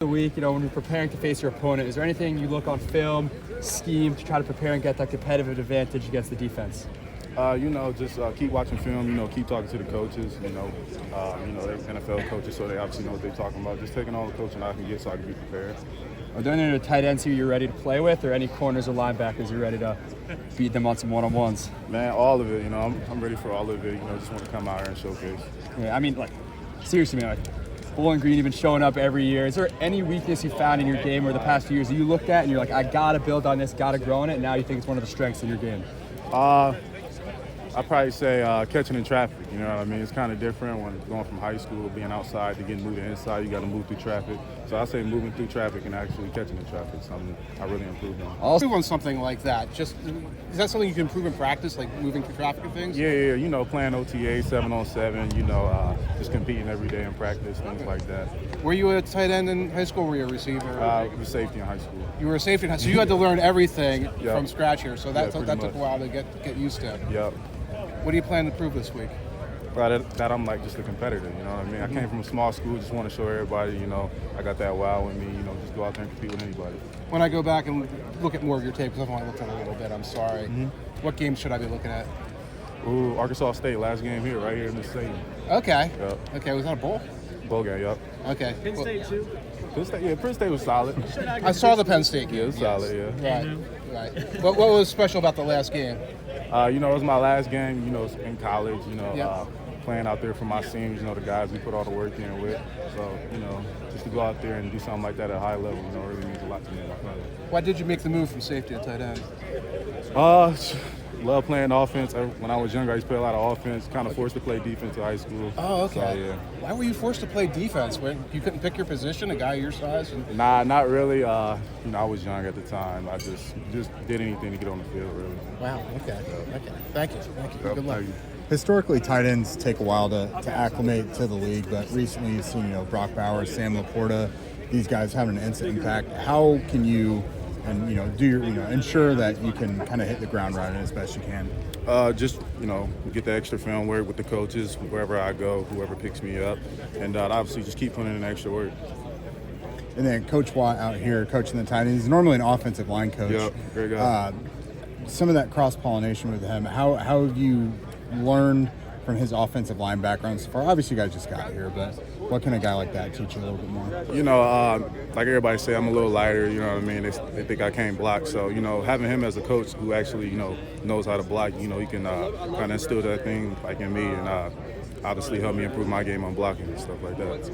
The week, when you're preparing to face your opponent, is there anything you look on film, scheme to try to prepare and get that competitive advantage against the defense? Just keep watching film, keep talking to the coaches, they're NFL coaches, so they obviously know what they're talking about. Just taking all the coaching I can get so I can be prepared. Are there any tight ends who you're ready to play with, or any corners or linebackers you're ready to beat them on some one-on-ones? Man, all of it, I'm ready for all of it, just want to come out here and showcase. Yeah, seriously, man, Bowling Green, you've been showing up every year. Is there any weakness you found in your game over the past few years that you looked at and you're like, I got to build on this, got to grow in it, and now you think it's one of the strengths in your game? I'd probably say catching in traffic, you know what I mean? It's kind of different when going from high school, being outside to getting moved to inside, you got to move through traffic. So I say moving through traffic and actually catching in traffic, something I really improved on. Improve on something like that. Is that something you can improve in practice, like moving through traffic and things? Yeah, playing OTA, 7-on-7, just competing every day in practice, things like that. Were you a tight end in high school or were you a receiver? I was safety in high school. You were a safety in high school, so you had to learn everything Yep. from scratch here, so that took much. a while to get used to. Yep. What do you plan to prove this week? That I'm like just a competitor, you know what I mean? I came from a small school, just want to show everybody, I got that wow in me, just go out there and compete with anybody. When I go back and look at more of your tape, because I've only looked at it a little bit, I'm sorry. What game should I be looking at? Ooh, Arkansas State, last game here, right here in this stadium. Okay. Yep. Okay, was that a bowl? Bowl game, yep. Okay. Penn State too? Penn State was solid. I saw the Penn State game. Yeah, it was solid, yeah. Right. What was special about the last game? It was my last game, in college, Yeah. playing out there for my seniors, the guys we put all the work in with. So, just to go out there and do something like that at a high level, really means a lot to me. Why did you make the move from safety to tight end? Love playing offense. When I was younger, I used to play a lot of offense, kind of forced to play defense in high school. Oh, okay. So, yeah. Why were you forced to play defense? When you couldn't pick your position, a guy your size? Nah, not really. I was young at the time. I just did anything to get on the field, really. Wow, okay. Thank you. Good luck. Thank you. Historically, tight ends take a while to acclimate to the league, but recently you've seen, Brock Bowers, Sam Laporta, these guys having an instant impact. How can you, ensure that you can kind of hit the ground running as best you can? Get the extra film work with the coaches, wherever I go, whoever picks me up, and obviously just keep putting in extra work. And then Coach Watt out here coaching the tight ends. He's normally an offensive line coach. Yep, great guy. Some of that cross-pollination with him, how have you learned from his offensive line background so far? Obviously, you guys just got here, but what can a guy like that teach you a little bit more? Like everybody say, I'm a little lighter, you know what I mean? They think I can't block. So, having him as a coach who actually, knows how to block, he can kind of instill that thing like in me and obviously help me improve my game on blocking and stuff like that.